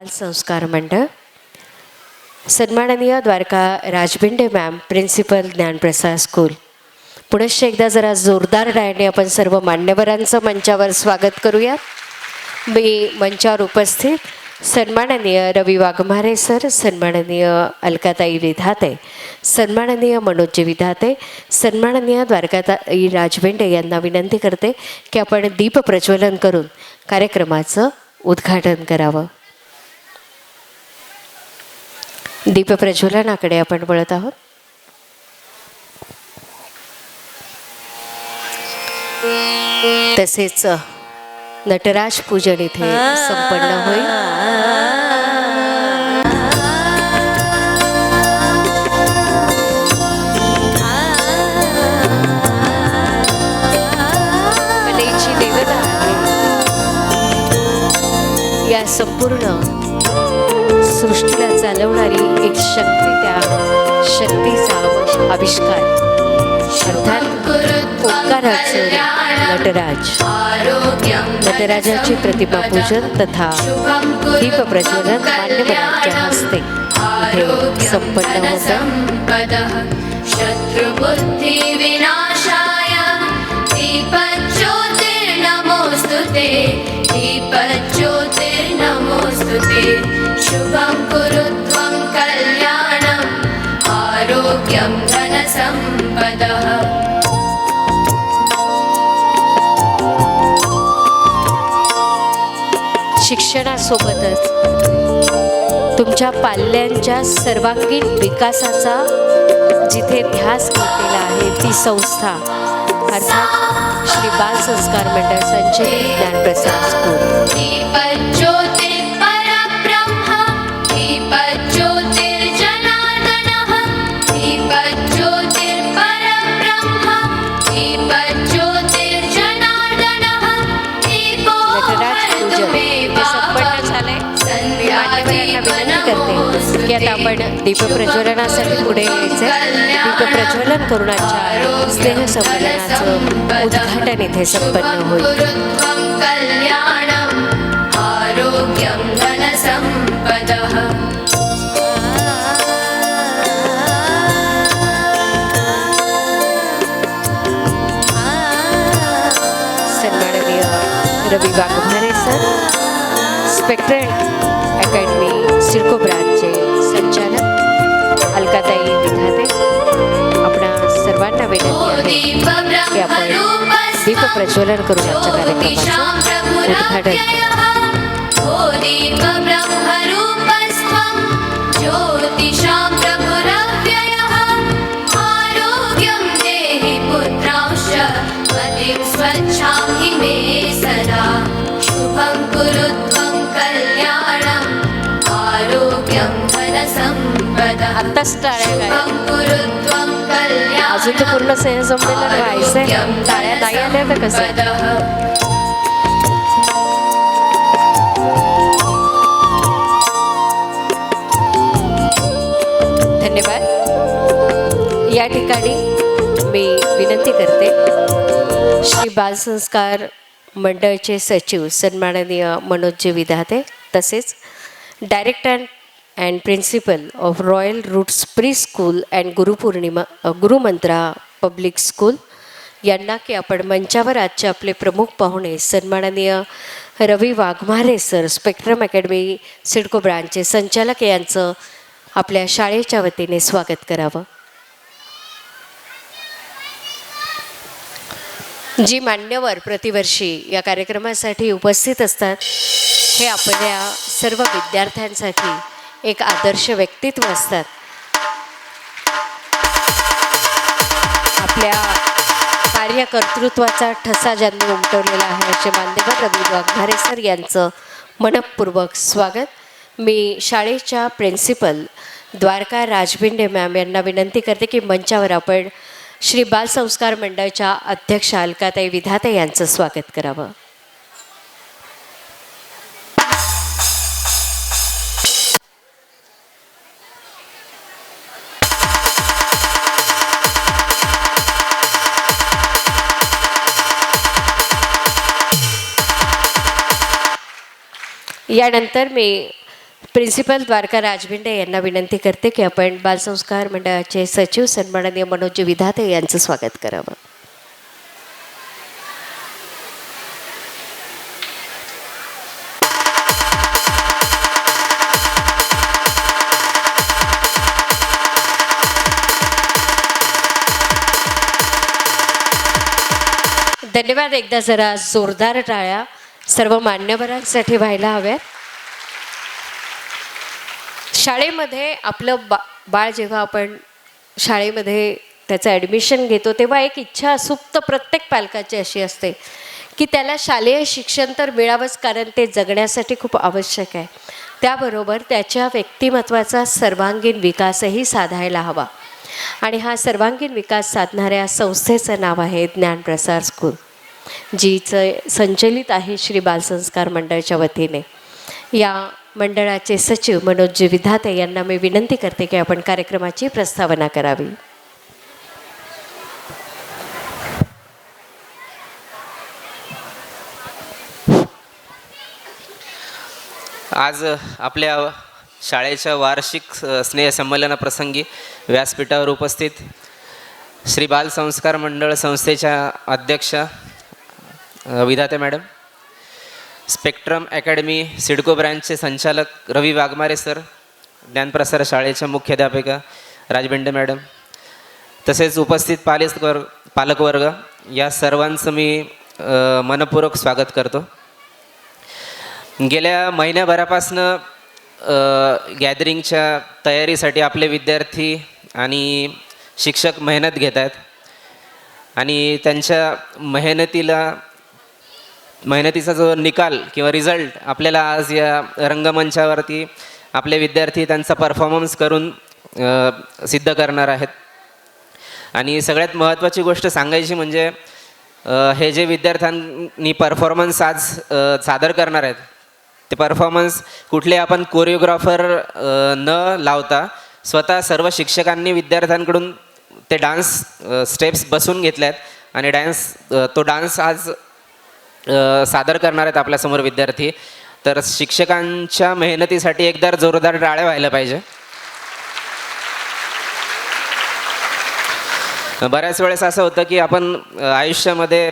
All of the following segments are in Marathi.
संस्कार मंडळ, सन्माननीय Dwarka राजबिंडे ma'am, principal Gyanprasad school. पुनश्च एकदा जरा जोरदार टाळ्यांनी आपण सर्व मान्यवरांचं मंचावर स्वागत करूया. मी मंचावर उपस्थित सन्माननीय रवी वाघमारे सर, सन्माननीय अलकाताई विधाते, सन्माननीय मनोजी विधाते, सन्माननीय द्वारकाताई राजबिंडे यांना विनंती करते की आपण दीप प्रज्वलन करून कार्यक्रमाचं उद्घाटन करावं. दीप प्रज्वलनाकडे आपण वळत आहोत. तसेच नटराज पूजन इथे संपन्न होईल. कलेची देवता आहे. या संपूर्ण सृष्टीला चालवणारी एक शक्ती, त्या शक्तीचा आविष्कार अर्थात ओंकाराचं नटराज. नटराजाची प्रतिमा पूजन तथा दीप प्रज्वलन मान्यवरांच्या हस्ते इथे संपन्न होतं. शत्रुबुद्धी विनाशाय दीपज्योतिर्नमोस्तुते, दीपज्योतिर्नमोस्तुते. शुभं कुरु त्वं कल्याणं आरोग्यं धनसम्पदः. शिक्षणासोबतच तुमच्या पाल्यांच्या सर्वांगीण विकासाचा जिथे ध्यास घेतलेला आहे ती संस्था अर्थात श्री बाल संस्कार मंडळ संचलित ज्ञानप्रसाद स्कूल. करते की आता आपण दीप प्रज्वलनासाठी पुढे यायचं. दीप प्रज्वलन करून आजच्या स्नेह संमेलनाचं उद्घाटन इथे संपन्न होईल. सन्माननीय Ravi Waghmare sir, Spectrum Academy CIDCO ब्रांचचे संचालक अलकाताई विधाते, आपणा सर्वांना विनंती आहे की आपण दीप प्रज्वलन करून आजच्या कार्यक्रमाचं उद्घाटन आत्ताच टाळ्या काय, अजून तर पूर्ण स्नेह संमेलन व्हायचंय. टाळ्या नाही आल्या तर कसं. धन्यवाद. या ठिकाणी मी विनंती करते श्री बाल संस्कार मंडळचे सचिव सन्माननीय मनोजी विधाते, तसेच director and principal of Royal Roots Pre School and Gurumantra Public School यांना की आपण मंचावर आजचे आपले प्रमुख पाहुणे सन्माननीय Ravi Waghmare sir, Spectrum Academy CIDCO ब्रांचचे संचालक यांचं आपल्या शाळेच्या वतीने स्वागत करावं. जी मान्यवर प्रतिवर्षी या कार्यक्रमासाठी उपस्थित असतात हे आपल्या सर्व विद्यार्थ्यांसाठी एक आदर्श व्यक्तित्व असतात. आपल्या कार्यकर्तृत्वाचा ठसा ज्यांनी उमटवलेला आहे असे मान्यवर रवी वाघमारे सर यांचं मनःपूर्वक स्वागत. मी शाळेच्या प्रिन्सिपल द्वारका राजबिंडे मॅम यांना विनंती करते की मंचावर आपण श्री बाल संस्कार मंडळाच्या अध्यक्ष अलकाताई विधाते यांचं स्वागत करावं. यानंतर मी प्रिन्सिपल द्वारका राजभिंडे यांना विनंती करते की आपण बालसंस्कार मंडळाचे सचिव सन्माननीय मनोज विधाते यांचं स्वागत करावं. धन्यवाद. एकदा जरा जोरदार टाळ्या सर्व मान्यवरांसाठी व्हायला हव्यात. शाळेमध्ये आपलं बाळ जेव्हा आपण शाळेमध्ये त्याचं ॲडमिशन घेतो तेव्हा एक इच्छा सुप्त प्रत्येक पालकाची अशी असते की त्याला शालेय शिक्षण तर मिळावंच, कारण ते जगण्यासाठी खूप आवश्यक आहे. त्याबरोबर त्याच्या व्यक्तिमत्त्वाचा सर्वांगीण विकासही साधायला हवा. आणि हा सर्वांगीण विकास साधणाऱ्या संस्थेचं नाव आहे ज्ञानप्रसार स्कूल, जीचं संचलित आहे श्री बालसंस्कार मंडळाच्या वतीने. या मंडळाचे सचिव मनोज विधाते यांना मी विनंती करते की आपण कार्यक्रमाची प्रस्तावना करावी. आज आपल्या शाळेच्या वार्षिक स्नेहसंमेलनाप्रसंगी व्यासपीठावर उपस्थित श्री बाल संस्कार मंडळ संस्थेच्या अध्यक्षा विधाते मॅडम, स्पेक्ट्रम अकॅडमी सिडको ब्रँचचे संचालक रवी वाघमारे सर, ज्ञानप्रसार शाळेच्या मुख्याध्यापिका राजभिंडे मॅडम, तसेच उपस्थित पालकवर्ग, या सर्वांचं मी मनपूर्वक स्वागत करतो. गेल्या महिन्याभरापासनं गॅदरिंगच्या तयारीसाठी आपले विद्यार्थी आणि शिक्षक मेहनत घेत आहेत आणि त्यांच्या मेहनतीचा जो निकाल किंवा रिझल्ट आपल्याला आज या रंगमंचावरती आपले विद्यार्थी त्यांचा परफॉर्मन्स करून सिद्ध करणार आहेत. आणि सगळ्यात महत्त्वाची गोष्ट सांगायची म्हणजे हे जे विद्यार्थ्यांनी परफॉर्मन्स आज सादर करणार आहेत ते परफॉर्मन्स कुठले आपण कोरिओग्राफर न लावता स्वतः सर्व शिक्षकांनी विद्यार्थ्यांकडून ते डान्स स्टेप्स बसून घेतले आहेत आणि तो डान्स आज सादर करणार आहेत आपल्यासमोर विद्यार्थी. तर शिक्षकांच्या मेहनतीसाठी एकदा जोरदार टाळ्या व्हायला पाहिजे. बऱ्याच वेळेस असं होतं की आपण आयुष्यामध्ये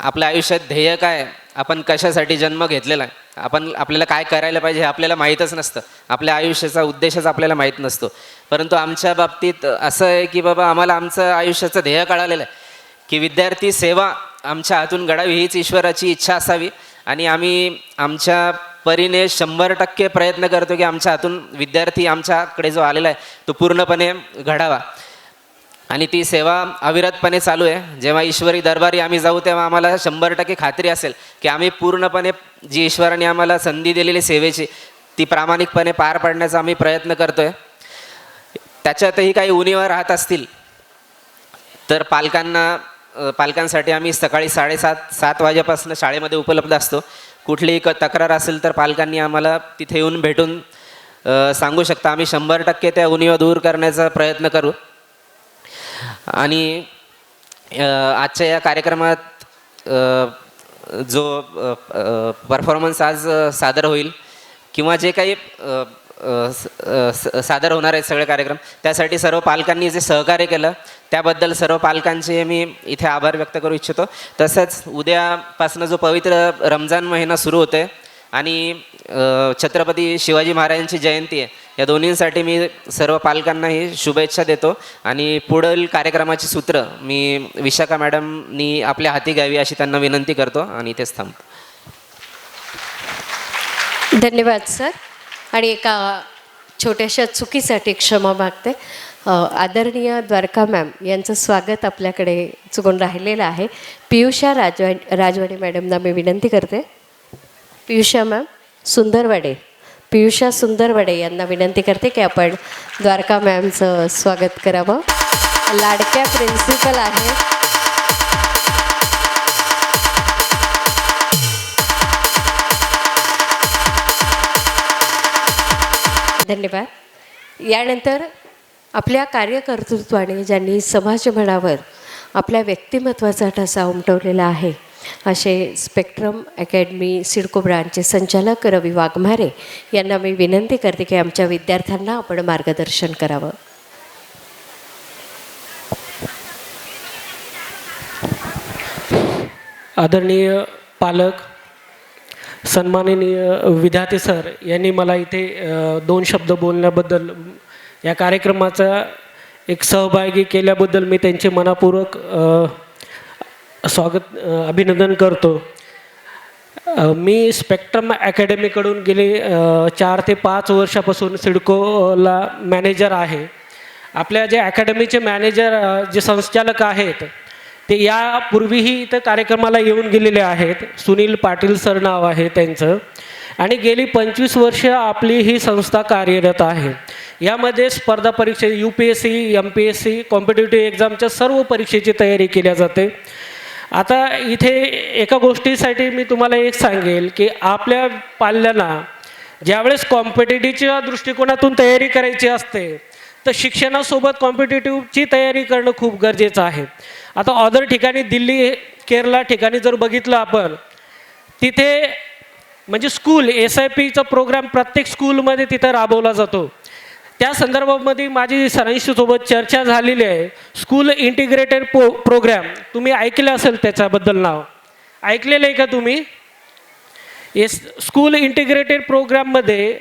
आपल्या आयुष्यात ध्येय काय, आपण कशासाठी जन्म घेतलेला आहे, आपल्याला काय करायला पाहिजे हे आपल्याला माहीतच नसतं. आपल्या आयुष्याचा उद्देशच आपल्याला माहीत नसतो. परंतु आमच्या बाबतीत असं आहे की बाबा आम्हाला आमचं आयुष्याचं ध्येय कळालेलं आहे की विद्यार्थी सेवा आमच्या हातून घडावी हीच ईश्वराची इच्छा असावी आणि आम्ही आमच्या परीने 100% प्रयत्न करतो की आमच्या हातून विद्यार्थी आमच्याकडे जो आलेला आहे तो पूर्णपणे घडावा. आणि ती सेवा अविरतपणे चालू आहे. जेव्हा ईश्वरी दरबारी आम्ही जाऊ तेव्हा आम्हाला 100% खात्री असेल की आम्ही पूर्णपणे जी ईश्वराने आम्हाला संधी दिलेली सेवेची ती प्रामाणिकपणे पार पाडण्याचा आम्ही प्रयत्न करतो आहे. त्याच्यातही काही उणिवा राहत असतील तर पालकांसाठी आम्ही सकाळी 7:30 वाजेपासून शाळेमध्ये उपलब्ध असतो. कुठलीही तक्रार असेल तर पालकांनी आम्हाला तिथे येऊन भेटून सांगू शकता. आम्ही 100% त्या उणिवा दूर करण्याचा प्रयत्न करू. आणि आजच्या या कार्यक्रमात जो परफॉर्मन्स आज सादर होईल किंवा जे काही सादर होणार आहेत सगळे कार्यक्रम, त्यासाठी सर्व पालकांनी जे सहकार्य केलं त्याबद्दल सर्व पालकांचे मी इथे आभार व्यक्त करू इच्छितो. तसंच उद्यापासून जो पवित्र रमजान महिना सुरू होतो आहे आणि छत्रपती शिवाजी महाराजांची जयंती आहे, या दोन्हींसाठी मी सर्व पालकांनाही शुभेच्छा देतो. आणि पुढील कार्यक्रमाची सूत्र मी विशाखा मॅडमनी आपल्या हाती घ्यावी अशी त्यांना विनंती करतो आणि इथेच थांबतो. धन्यवाद सर. आणि एका छोट्याशा चुकीसाठी क्षमा मागते. आदरणीय द्वारका मॅम यांचं स्वागत आपल्याकडे चुकून राहिलेलं आहे. पियुषा राजवाडे मॅडमना मी विनंती करते. पियुषा मॅम सुंदरवाडे, पियुषा सुंदरवाडे यांना विनंती करते की आपण द्वारका मॅमचं स्वागत करावं. लाडक्या प्रिन्सिपल आहे. धन्यवाद. यानंतर आपल्या कार्यकर्तृत्वाने ज्यांनी समाजमनावर आपल्या व्यक्तिमत्त्वाचा ठसा उमटवलेला आहे असे स्पेक्ट्रम अकॅडमी सिडको ब्रँचचे संचालक रवी वाघमारे यांना मी विनंती करते की आमच्या विद्यार्थ्यांना आपण मार्गदर्शन करावं. आदरणीय पालक, सन्माननीय विद्यार्थी सर यांनी मला इथे 2 शब्द बोलण्याबद्दल, या कार्यक्रमाचा एक सहभागी केल्याबद्दल मी त्यांचे मनपूर्वक अभिनंदन करतो. मी स्पेक्ट्रम अकॅडमीकडून गेले 4 ते 5 वर्षापासून सिडकोला मॅनेजर आहे. आपल्या जे अकॅडमीचे मॅनेजर जे संचालक आहेत ते यापूर्वीही इथं कार्यक्रमाला येऊन गेलेले आहेत. सुनील पाटील सर नाव आहे त्यांचं, आणि गेली 25 वर्ष आपली ही संस्था कार्यरत आहे. यामध्ये स्पर्धा परीक्षा UPSC, MPSC, कॉम्पिटिटिव्ह एक्झामच्या सर्व परीक्षेची तयारी केली जाते. आता इथे एका गोष्टीसाठी मी तुम्हाला एक सांगेल की आपल्या पाल्यांना ज्यावेळेस कॉम्पिटिटिव्हच्या दृष्टिकोनातून तयारी करायची असते तर शिक्षणासोबत कॉम्पिटिटिव्हची तयारी करणं खूप गरजेचं आहे. आता अदर ठिकाणी दिल्ली, केरला ठिकाणी जर बघितलं आपण, तिथे म्हणजे स्कूल SIPचा प्रोग्राम प्रत्येक स्कूलमध्ये तिथं राबवला जातो. त्या संदर्भामध्ये माझी सरांशी सोबत चर्चा झालेली आहे. स्कूल इंटिग्रेटेड प्रोग्राम तुम्ही ऐकलं असेल, त्याच्याबद्दल नाव ऐकलेलं आहे का तुम्ही? स्कूल इंटिग्रेटेड प्रोग्राममध्ये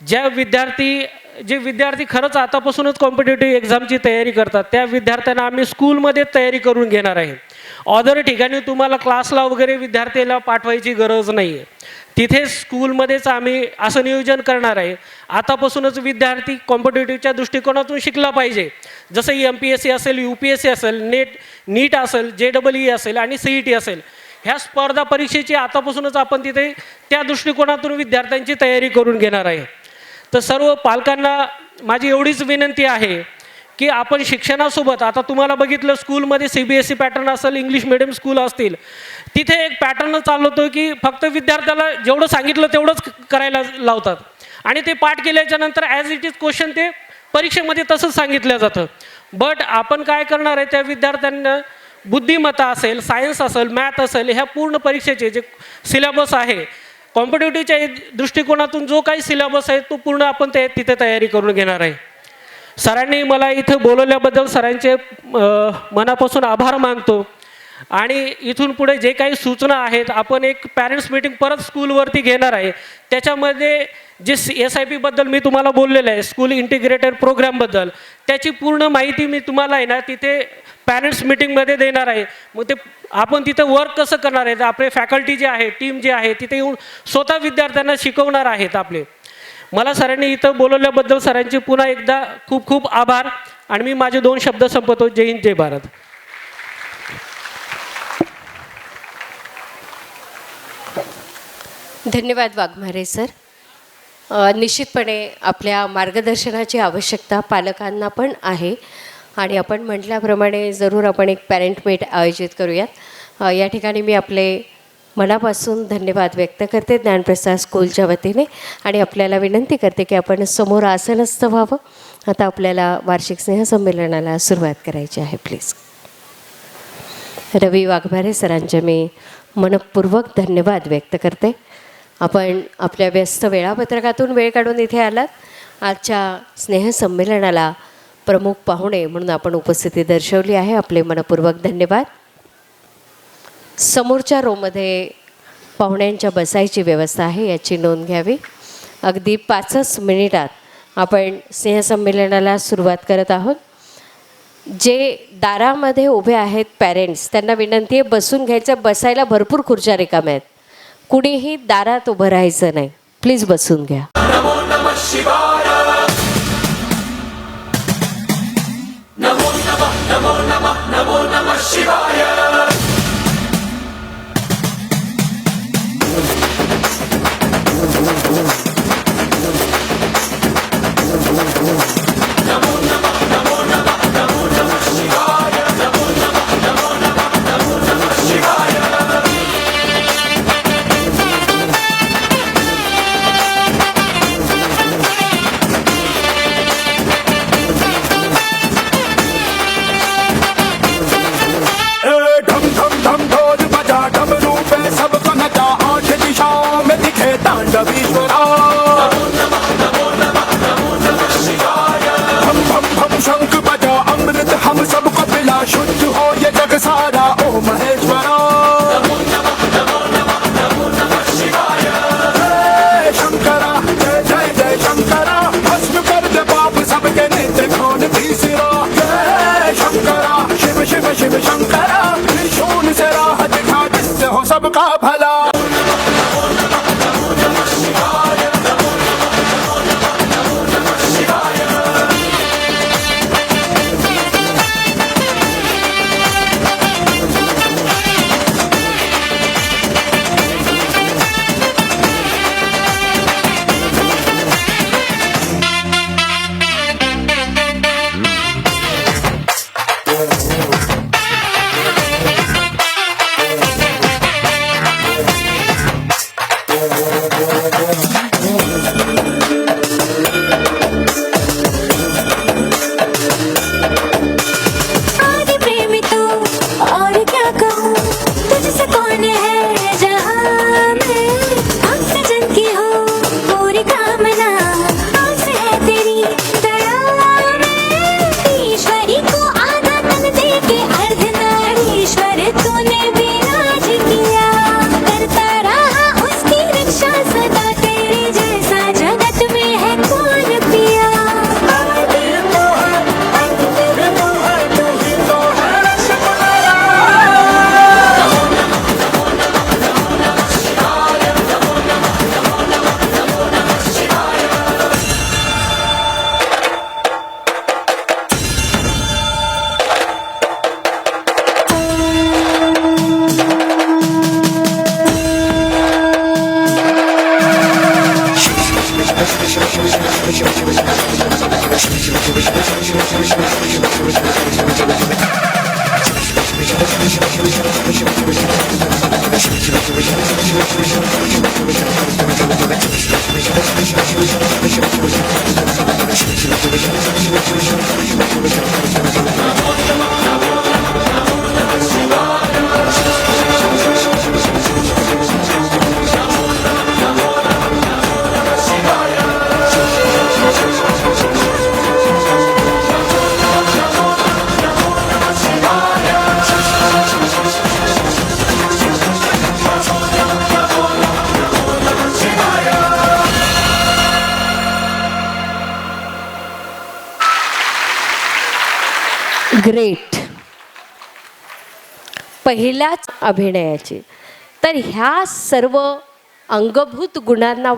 जे विद्यार्थी खरंच आतापासूनच कॉम्पिटिटिव्ह एक्झामची तयारी करतात त्या विद्यार्थ्यांना आम्ही स्कूलमध्ये तयारी करून घेणार आहे. अदर ठिकाणी तुम्हाला क्लासला वगैरे विद्यार्थ्याला पाठवायची गरज नाही आहे. तिथे स्कूलमध्येच आम्ही असं नियोजन करणार आहे. आतापासूनच विद्यार्थी कॉम्पिटिटिव्हच्या दृष्टिकोनातून शिकला पाहिजे. जसं MPSC असेल, UPSC असेल, नीट असेल, JEE असेल आणि CET असेल, ह्या स्पर्धा परीक्षेची आतापासूनच आपण तिथे त्या दृष्टिकोनातून विद्यार्थ्यांची तयारी करून घेणार आहे. तर सर्व पालकांना माझी एवढीच विनंती आहे की आपण शिक्षणासोबत, आता तुम्हाला बघितलं स्कूलमध्ये CBSE पॅटर्न असेल, इंग्लिश मिडियम स्कूल असतील, तिथे एक पॅटर्न चालवतो की फक्त विद्यार्थ्याला जेवढं सांगितलं तेवढंच करायला लावतात आणि ते पाठ केल्याच्या नंतर ॲज इट इज क्वेश्चन ते परीक्षेमध्ये तसंच सांगितलं जातं. बट आपण काय करणार आहे, त्या विद्यार्थ्यांना बुद्धिमत्ता असेल, सायन्स असेल, मॅथ असेल, ह्या पूर्ण परीक्षेचे जे सिलेबस आहे, कॉम्पिटिटिव्हच्या दृष्टिकोनातून जो काही सिलेबस आहे तो पूर्ण आपण तिथे तयारी करून घेणार आहे. सरांनी मला इथं बोलवल्याबद्दल सरांचे मनापासून आभार मानतो. आणि इथून पुढे जे काही सूचना आहेत, आपण एक पॅरेंट्स मीटिंग परत स्कूलवरती घेणार आहे. त्याच्यामध्ये जे SIPबद्दल मी तुम्हाला बोललेलं आहे, स्कूल इंटिग्रेटेड प्रोग्रामबद्दल, त्याची पूर्ण माहिती मी तुम्हाला आहे ना तिथे पॅरेंट्स मीटिंगमध्ये देणार आहे. मग ते आपण तिथे वर्क कसं करणार आहे, आपले फॅकल्टी जे आहे, टीम जे आहे, तिथे येऊन स्वतः विद्यार्थ्यांना शिकवणार आहेत आपले. मला सरांनी इथं बोलवल्याबद्दल सरांचे पुन्हा एकदा खूप खूप आभार. आणि मी माझे 2 शब्द संपवतो. जय हिंद, जय भारत. धन्यवाद वाघमारे सर. निश्चितपणे आपल्या मार्गदर्शनाची आवश्यकता पालकांना पण आहे आणि आपण म्हटल्याप्रमाणे जरूर आपण एक पॅरेंट मीट आयोजित करूयात. या ठिकाणी मी आपले मनापासून धन्यवाद व्यक्त करते ज्ञानप्रसाद स्कूलच्या वतीने आणि आपल्याला विनंती करते की आपण समोर आसनस्थ व्हावं. आता आपल्याला वार्षिक स्नेहसंमेलनाला सुरुवात करायची आहे. प्लीज. रवी वाघमारे सरांचे मी मनपूर्वक धन्यवाद व्यक्त करते. आपण आपल्या व्यस्त वेळापत्रकातून वेळ काढून इथे आलात. आजच्या स्नेहसंमेलनाला प्रमुख पाहुणे म्हणून आपण उपस्थिती दर्शवली आहे. आपले मनपूर्वक धन्यवाद. समोरच्या रोमध्ये पाहुण्यांच्या बसायची व्यवस्था आहे, याची नोंद घ्यावी. अगदी 5च मिनिटात आपण स्नेहसंमेलनाला सुरुवात करत आहोत. जे दारामध्ये उभे आहेत पॅरेंट्स, त्यांना विनंती आहे बसून घ्यायचं. बसायला भरपूर खुर्च्या रिकाम्या आहेत. कुणीही दारात उभं राहायचं नाही. प्लीज बसून घ्या. नमो नमः शिवाय. नमो नमः, नमो नमः, नमो नमः शिवाय. नमो नमः, नमो नमः, नमो नमः शिवाय. नमो नमः, नमो नमः, नमो नमः शिवाय. ढम ढम ढम ढोल बजा, डमरू सबका भला। आदि प्रेमी तू और क्या कहूँ, तुझसे कौन है जहाँ मैं भक्तजन की हो पूरी कामना, आस है तेरी दया में। ईश्वरी को आधा तन दे के अर्धनारीश्वर तूने भी राज किया, करता रहा उसकी रक्षा सदा, तेरे जैसा जगत में है कौन पिया। ग्रेट. पहिल्याच अभिनयाची. तर ह्या सर्व अंगभूत गुणांना